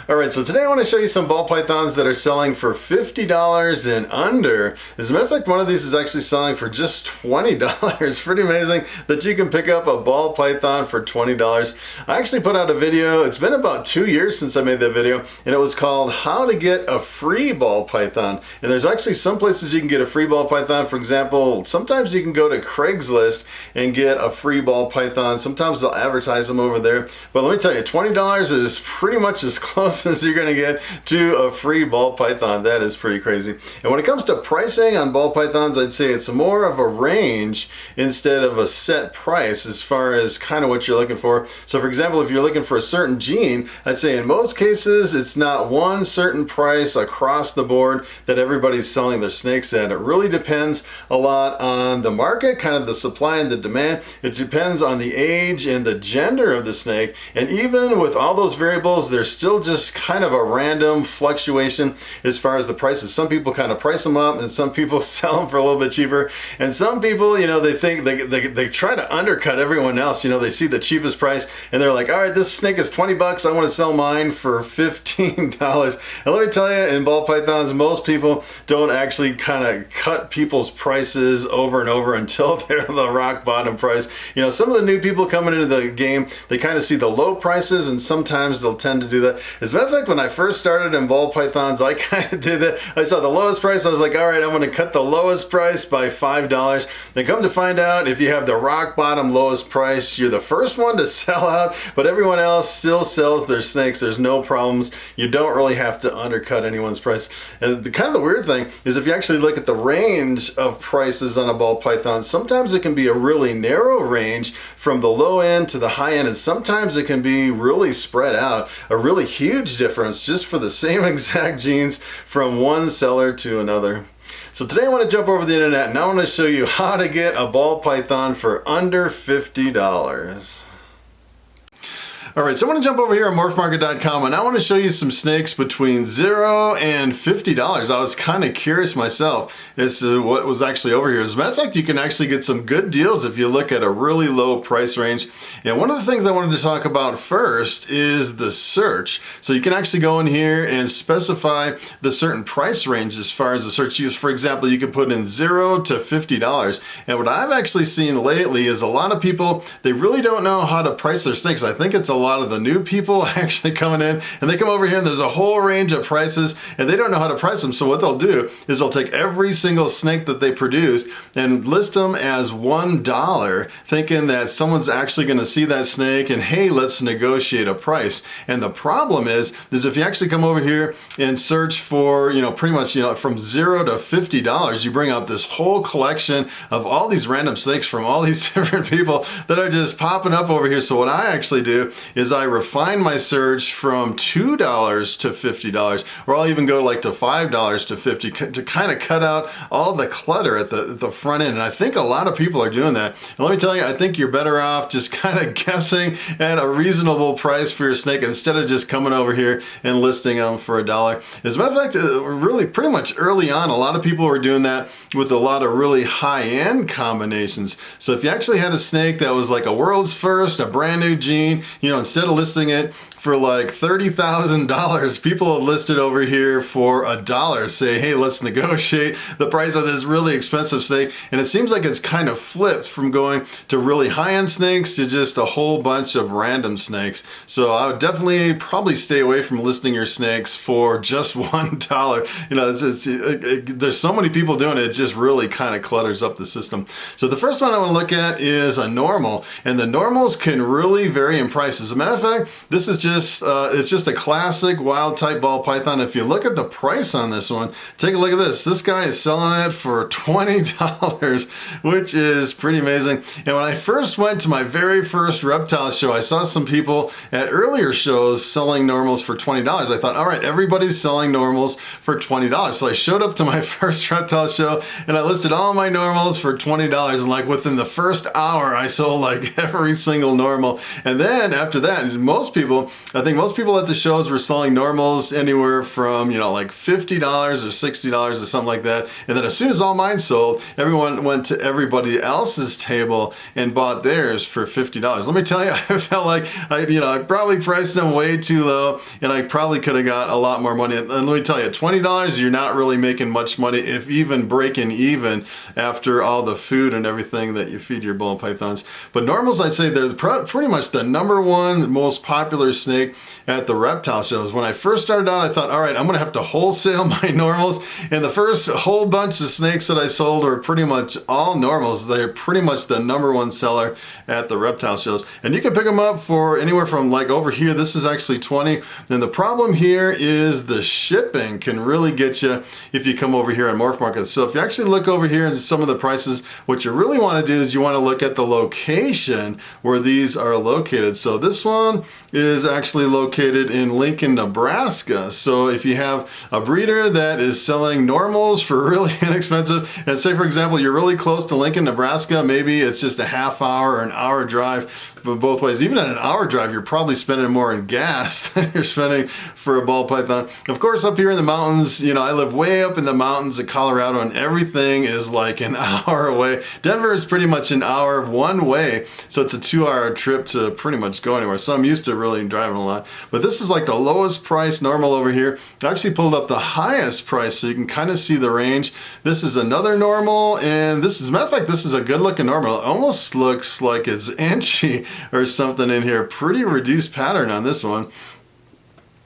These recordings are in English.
Alright, so today I want to show you some ball pythons that are selling for $50 and under. As a matter of fact, one of these is actually selling for just $20. Pretty amazing that you can pick up a ball python for $20. I actually put out a video, it's been about 2 years since I made that video, and it was called How to Get a Free Ball Python. And there's actually some places you can get a free ball python. For example, sometimes you can go to Craigslist and get a free ball python. Sometimes they'll advertise them over there. But let me tell you, $20 is pretty much as close as you're gonna get to a free ball python. That is pretty crazy. And when it comes to pricing on ball pythons, I'd say it's more of a range instead of a set price as far as kind of what you're looking for. So for example, if you're looking for a certain gene, I'd say in most cases it's not one certain price across the board that everybody's selling their snakes at. It really depends a lot on the market, kind of the supply and the demand. It depends on the age and the gender of the snake, and even with all those variables, there's still just kind of a random fluctuation as far as the prices. Some people kind of price them up and some people sell them for a little bit cheaper, and some people, you know, they think they try to undercut everyone else. You know, they see the cheapest price and they're like, all right, this snake is 20 bucks, I want to sell mine for $15. And let me tell you, in ball pythons, most people don't actually kind of cut people's prices over and over until they're the rock bottom price. You know, some of the new people coming into the game, they kind of see the low prices, and sometimes they'll tend to do that. As a matter of fact, when I first started in ball pythons, I kind of did that. I saw the lowest price, I was like, all right, I'm going to cut the lowest price by $5. Then come to find out, if you have the rock bottom lowest price, you're the first one to sell out, but everyone else still sells their snakes. There's no problems. You don't really have to undercut anyone's price. And the kind of the weird thing is, if you actually look at the range of prices on a ball python, sometimes it can be a really narrow range from the low end to the high end, and sometimes it can be really spread out, a really huge difference just for the same exact genes from one seller to another. So today I want to jump over the internet and I want to show you how to get a ball python for under $50. Alright, so I want to jump over here on Morphmarket.com and I want to show you some snakes between $0 and $50. I was kind of curious myself as to what was actually over here. As a matter of fact, you can actually get some good deals if you look at a really low price range. And one of the things I wanted to talk about first is the search. So you can actually go in here and specify the certain price range as far as the search use. For example, you can put in $0 to $50. And what I've actually seen lately is a lot of people, they really don't know how to price their snakes. I think it's a lot of the new people actually coming in, and they come over here and there's a whole range of prices and they don't know how to price them. So what they'll do is they'll take every single snake that they produce and list them as $1, thinking that someone's actually going to see that snake and, hey, let's negotiate a price. And the problem is if you actually come over here and search for, you know, pretty much, you know, from $0 to $50, you bring up this whole collection of all these random snakes from all these different people that are just popping up over here. So what I actually do is I refine my search from $2 to $50, or I'll even go like to $5 to $50 to kind of cut out all the clutter at the front end. And I think a lot of people are doing that. And let me tell you, I think you're better off just kind of guessing at a reasonable price for your snake instead of just coming over here and listing them for $1. As a matter of fact, really pretty much early on, a lot of people were doing that with a lot of really high-end combinations. So if you actually had a snake that was like a world's first, a brand new gene, you know, instead of listing it for like $30,000, people have listed over here for $1, say, hey, let's negotiate the price of this really expensive snake. And it seems like it's kind of flipped from going to really high-end snakes to just a whole bunch of random snakes. So I would definitely probably stay away from listing your snakes for just $1. You know, there's so many people doing it, it just really kind of clutters up the system. So the first one I want to look at is a normal, and the normals can really vary in price. As a matter of fact, this is just it's just a classic wild type ball python. If you look at the price on this one, take a look at this. This guy is selling it for $20, which is pretty amazing. And when I first went to my very first reptile show, I saw some people at earlier shows selling normals for $20. I thought, all right, everybody's selling normals for $20. So I showed up to my first reptile show and I listed all my normals for $20. And like within the first hour, I sold like every single normal. And then after after that, most people, I think most people at the shows were selling normals anywhere from, you know, like $50 or $60 or something like that. And then as soon as all mine sold, everyone went to everybody else's table and bought theirs for $50. Let me tell you, I felt like I probably priced them way too low, and I probably could have got a lot more money. And let me tell you, $20, you're not really making much money, if even breaking even after all the food and everything that you feed your ball pythons. But normals, I'd say they're pretty much the #1 most popular snake at the reptile shows. When I first started out, I thought, all right, I'm gonna have to wholesale my normals. And the first whole bunch of snakes that I sold were pretty much all normals. They're pretty much the #1 seller at the reptile shows. And you can pick them up for anywhere from, like over here, this is actually 20. And the problem here is the shipping can really get you if you come over here on Morphmarket. So if you actually look over here at some of the prices, what you really want to do is you want to look at the location where these are located. So this one is actually located in Lincoln, Nebraska. So if you have a breeder that is selling normals for really inexpensive, and say for example you're really close to Lincoln, Nebraska, maybe it's just a half hour or an hour drive, but both ways, even at an hour drive, you're probably spending more in gas than you're spending for a ball python. Of course, up here in the mountains, you know, I live way up in the mountains of Colorado, and everything is like an hour away. Denver is pretty much an hour one way, so it's a 2-hour trip to pretty much go anywhere. So I'm used to really driving a lot. But this is like the lowest price normal over here. I actually pulled up the highest price so you can kind of see the range. This is another normal, and this is, as a matter of fact, this is a good looking normal. It almost looks like it's inchy or something in here. Pretty reduced pattern on this one.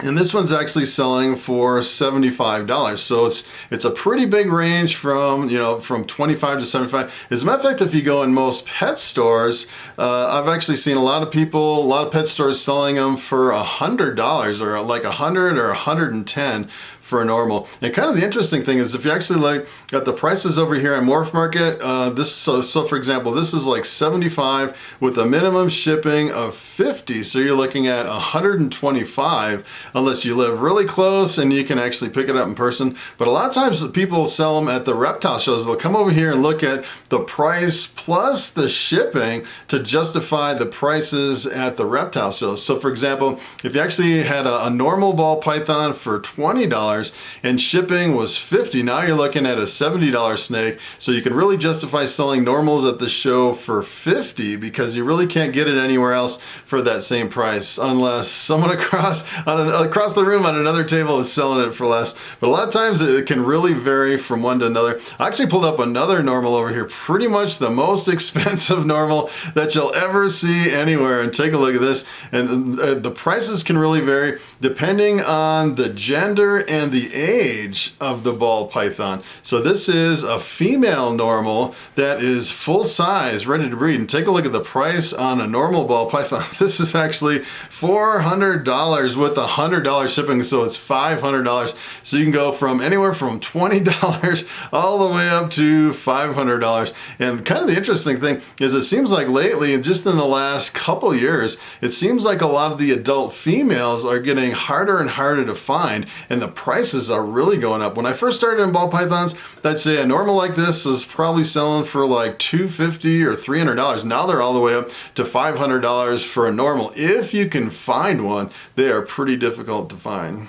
And this one's actually selling for $75. So it's a pretty big range from, you know, from 25 to 75. As a matter of fact, if you go in most pet stores, I've actually seen a lot of people, a lot of pet stores selling them for $100 or like 100 or 110 for a normal. And kind of the interesting thing is if you actually look at the prices over here on Morphmarket, so for example, this is like 75 with a minimum shipping of 50. So you're looking at 125 unless you live really close and you can actually pick it up in person. But a lot of times people sell them at the reptile shows. They'll come over here and look at the price plus the shipping to justify the prices at the reptile shows. So for example, if you actually had a normal ball python for $20 and shipping was $50, now you're looking at a $70 snake. So you can really justify selling normals at the show for $50 because you really can't get it anywhere else for that same price unless someone across the room on another table is selling it for less. But a lot of times it can really vary from one to another. I actually pulled up another normal over here, pretty much the most expensive normal that you'll ever see anywhere. And take a look at this. And the prices can really vary depending on the gender and the age of the ball python. So this is a female normal that is full size, ready to breed. And take a look at the price on a normal ball python. This is actually $400 with $100 shipping, so it's $500. So you can go from anywhere from $20 all the way up to $500. And kind of the interesting thing is it seems like lately, and just in the last couple years, it seems like a lot of the adult females are getting harder and harder to find, and the prices are really going up. When I first started in ball pythons, I'd say a normal like this is probably selling for like $250 or $300. Now they're all the way up to $500 for a normal. If you can find one, they are pretty difficult to find.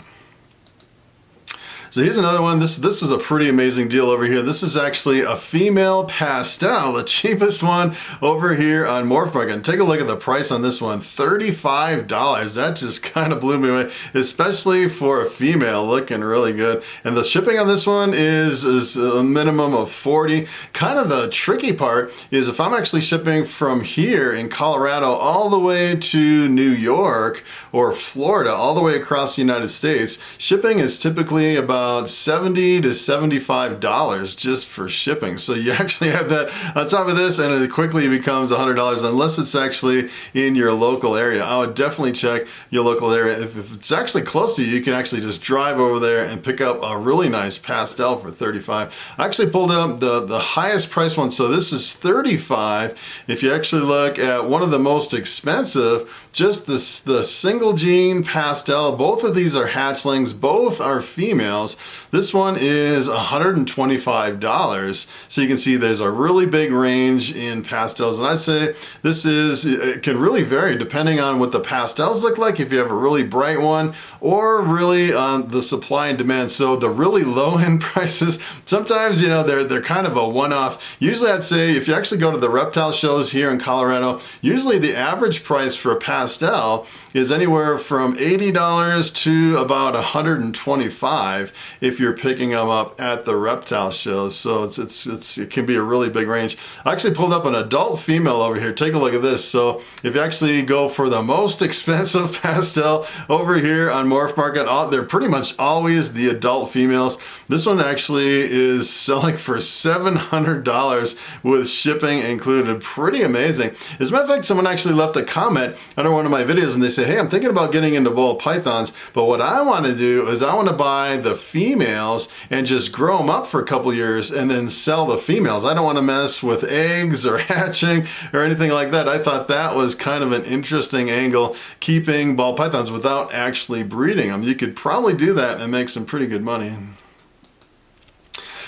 So here's another one. This is a pretty amazing deal over here. This is actually a female pastel, the cheapest one over here on Morphmarket. And take a look at the price on this one, $35. That just kind of blew me away, especially for a female, looking really good. And the shipping on this one is a minimum of 40. Kind of the tricky part is if I'm actually shipping from here in Colorado all the way to New York or Florida, all the way across the United States, shipping is typically about $70 to $75 just for shipping. So you actually have that on top of this, and it quickly becomes $100 unless it's actually in your local area. I would definitely check your local area. If it's actually close to you, you can actually just drive over there and pick up a really nice pastel for $35. I actually pulled up the highest price one, so this is $35. If you actually look at one of the most expensive, just the single gene pastel, both of these are hatchlings, both are females. pastels. This one is $125. So you can see there's a really big range in pastels, and I'd say it can really vary depending on what the pastels look like, if you have a really bright one, or really on the supply and demand. So the really low end prices, sometimes, you know, they're kind of a one-off. Usually I'd say if you actually go to the reptile shows here in Colorado, usually the average price for a pastel is anywhere from $80 to about $125 if you're picking them up at the reptile shows. So it can be a really big range. I actually pulled up an adult female over here. Take a look at this. So if you actually go for the most expensive pastel over here on Morphmarket, they're pretty much always the adult females. This one actually is selling for $700 with shipping included. Pretty amazing. As a matter of fact, someone actually left a comment under one of my videos and they said, hey, I'm thinking about getting into ball pythons, but what I want to do is I want to buy the females and just grow them up for a couple years and then sell the females. I don't want to mess with eggs or hatching or anything like that. I thought that was kind of an interesting angle, keeping ball pythons without actually breeding them. You could probably do that and make some pretty good money.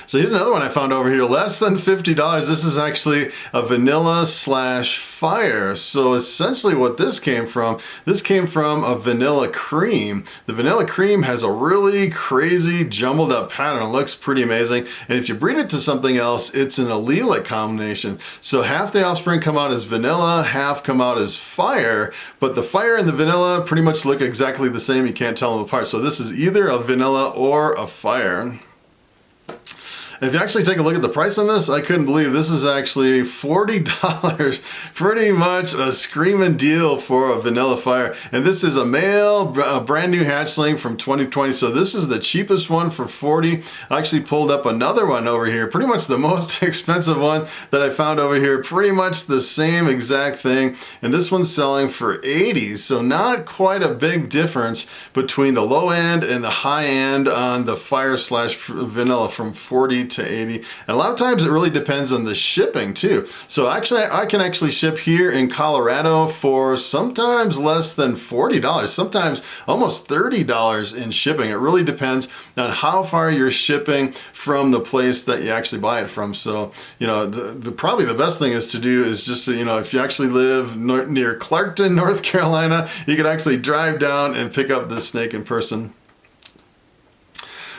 So here's another one I found over here, less than $50. This is actually a vanilla slash fire. So essentially what this came from a vanilla cream. The vanilla cream has a really crazy jumbled up pattern. It looks pretty amazing. And if you breed it to something else, it's an allelic combination. So half the offspring come out as vanilla, half come out as fire, but the fire and the vanilla pretty much look exactly the same. You can't tell them apart. So this is either a vanilla or a fire. And if you actually take a look at the price on this, I couldn't believe this is actually $40. Pretty much a screaming deal for a vanilla fire. And this is a male, brand new hatchling from 2020. So this is the cheapest one for $40. I actually pulled up another one over here, pretty much the most expensive one that I found over here. Pretty much the same exact thing. And this one's selling for $80. So not quite a big difference between the low end and the high end on the fire slash vanilla, from $40 to $80. And a lot of times it really depends on the shipping too. So actually I can actually ship here in Colorado for sometimes less than $40, sometimes almost $30 in shipping. It really depends on how far you're shipping from the place that you actually buy it from. So, you know, probably the best thing is to do is just to, you know, if you actually live near Clarkton, North Carolina, you could actually drive down and pick up this snake in person.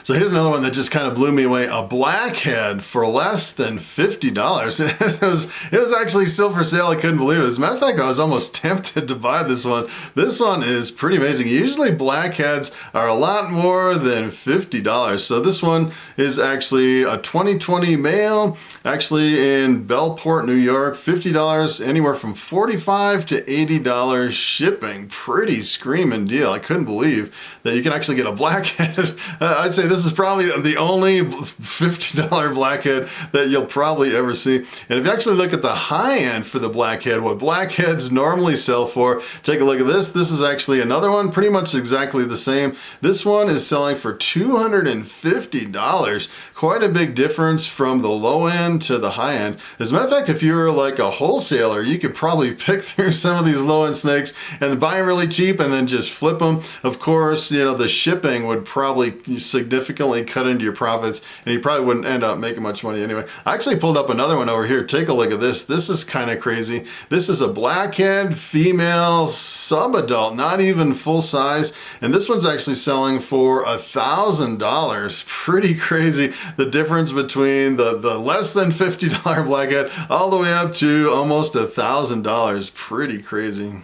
So here's another one that just kind of blew me away. A blackhead for less than $50. It was actually still for sale. I couldn't believe it. As a matter of fact, I was almost tempted to buy this one. This one is pretty amazing. Usually blackheads are a lot more than $50. So this one is actually a 2020 male, actually in Bellport, New York. $50, anywhere from $45 to $80 shipping. Pretty screaming deal. I couldn't believe that you can actually get a blackhead. I'd say this is probably the only $50 blackhead that you'll probably ever see. And if you actually look at the high end for the blackhead, what blackheads normally sell for, take a look at this. This is actually another one, pretty much exactly the same. This one is selling for $250. Quite a big difference from the low end to the high end. As a matter of fact, if you were like a wholesaler, you could probably pick through some of these low end snakes and buy them really cheap and then just flip them. Of course, you know, the shipping would probably significantly cut into your profits, and you probably wouldn't end up making much money anyway. I actually pulled up another one over here. Take a look at this. This is kind of crazy. This is a blackhead female sub-adult, not even full size, and this one's actually selling for $1,000. Pretty crazy, the difference between the less than $50 blackhead all the way up to almost $1,000. Pretty crazy.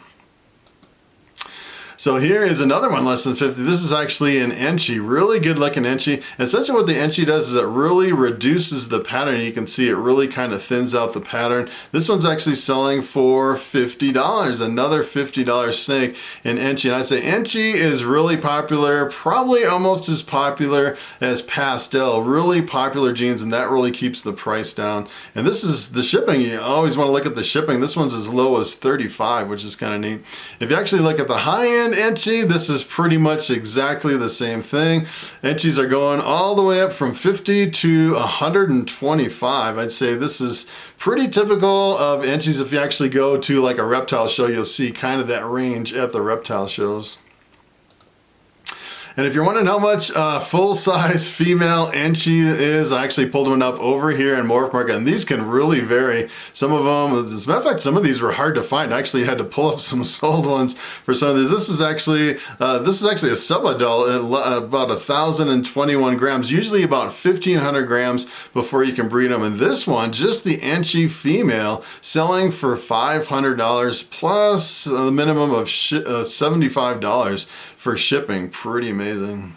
So here is another one less than 50. This is actually an Enchi, really good looking Enchi. Essentially what the Enchi does is it really reduces the pattern. You can see it really kind of thins out the pattern. This one's actually selling for $50, another $50 snake in Enchi. And I'd say Enchi is really popular, probably almost as popular as pastel, really popular genes, and that really keeps the price down. And this is the shipping. You always want to look at the shipping. This one's as low as $35, which is kind of neat. If you actually look at the high end Enchi, this is pretty much exactly the same thing. Enchis are going all the way up from 50 to 125. I'd say this is pretty typical of Enchis. If you actually go to like a reptile show, you'll see kind of that range at the reptile shows. And if you're wondering how much full-size female Anchi is, I actually pulled one up over here in Morphmarket, and these can really vary. Some of them, as a matter of fact, some of these were hard to find. I actually had to pull up some sold ones for some of these. This is actually a sub-adult, about 1,021 grams, usually about 1,500 grams before you can breed them. And this one, just the Anchi female, selling for $500 plus the minimum of $75 for shipping. Pretty amazing.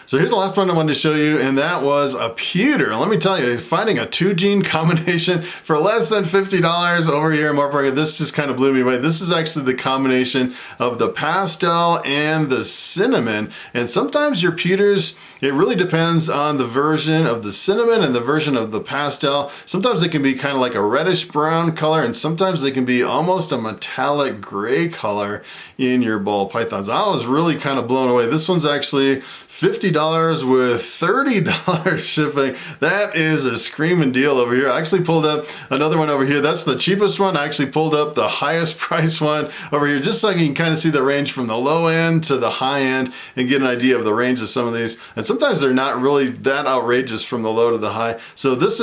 So here's the last one I wanted to show you, and that was a pewter. Let me tell you, finding a 2-gene combination for less than $50 over here in Morphmarket, this just kind of blew me away. This is actually the combination of the pastel and the cinnamon. And sometimes your pewters, it really depends on the version of the cinnamon and the version of the pastel. Sometimes they can be kind of like a reddish brown color, and sometimes they can be almost a metallic gray color in your ball pythons. I was really kind of blown away. This one's actually $50 with $30 shipping. That is a screaming deal over here. I actually pulled up another one over here. That's the cheapest one. I actually pulled up the highest price one over here, just so you can kind of see the range from the low end to the high end and get an idea of the range of some of these. And sometimes they're not really that outrageous from the low to the high. So this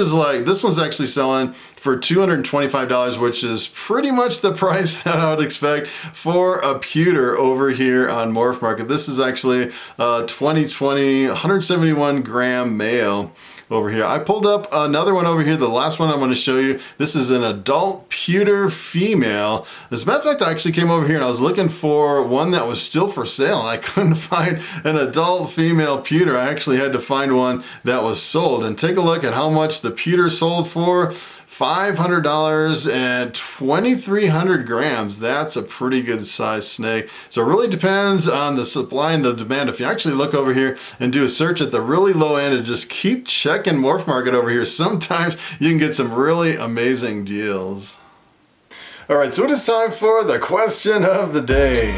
one's actually selling for $225, which is pretty much the price that I would expect for a pewter over here on Morphmarket. This is actually 2020 171 gram male over here. I pulled up another one over here, the last one I'm going to show you. This is an adult pewter female. As a matter of fact, I actually came over here and I was looking for one that was still for sale, and I couldn't find an adult female pewter. I actually had to find one that was sold. And take a look at how much the pewter sold for. $500 and 2,300 grams. That's a pretty good size snake. So it really depends on the supply and the demand. If you actually look over here and do a search at the really low end and just keep checking Morphmarket over here, sometimes you can get some really amazing deals. All right, so it is time for the question of the day.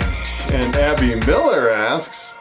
And Abby Miller asks,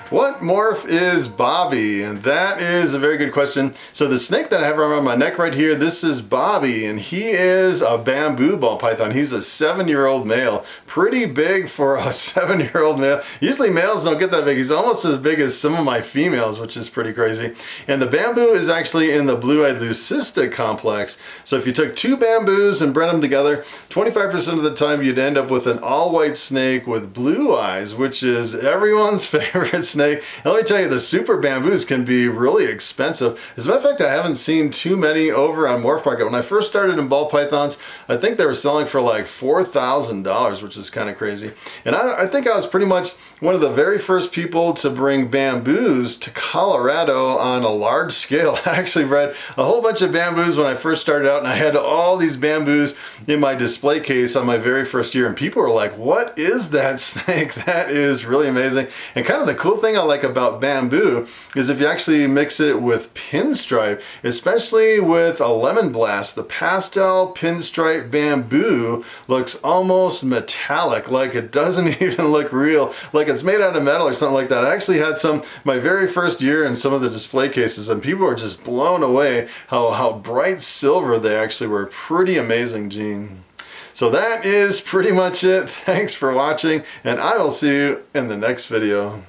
what morph is Bobby? And that is a very good question. So the snake that I have around my neck right here, this is Bobby, and he is a bamboo ball python. He's a 7-year-old male. Pretty big for a 7-year-old male. Usually males don't get that big. He's almost as big as some of my females, which is pretty crazy. And the bamboo is actually in the blue-eyed leucistic complex. So if you took 2 bamboos and bred them together, 25% of the time you'd end up with an all-white snake with blue eyes, which is everyone's favorite snake. And let me tell you, the super bamboos can be really expensive. As a matter of fact, I haven't seen too many over on Morphmarket. When I first started in ball pythons, I think they were selling for like $4,000, which is kind of crazy. And I think I was pretty much one of the very first people to bring bamboos to Colorado on a large scale. I actually bred a whole bunch of bamboos when I first started out, and I had all these bamboos in my display case on my very first year, and people were like, what is that snake? That is really amazing. And kind of the cool thing I like about bamboo is if you actually mix it with pinstripe, especially with a lemon blast, the pastel pinstripe bamboo looks almost metallic, like it doesn't even look real, like it's made out of metal or something like that. I actually had some my very first year in some of the display cases, and people were just blown away how bright silver they actually were. Pretty amazing gene. So that is pretty much it. Thanks for watching, and I will see you in the next video.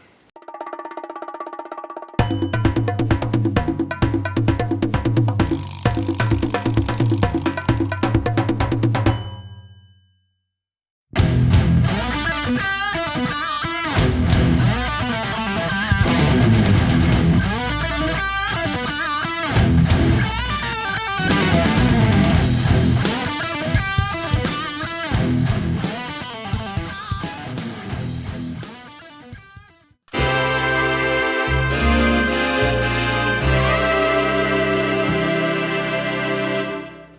Yeah.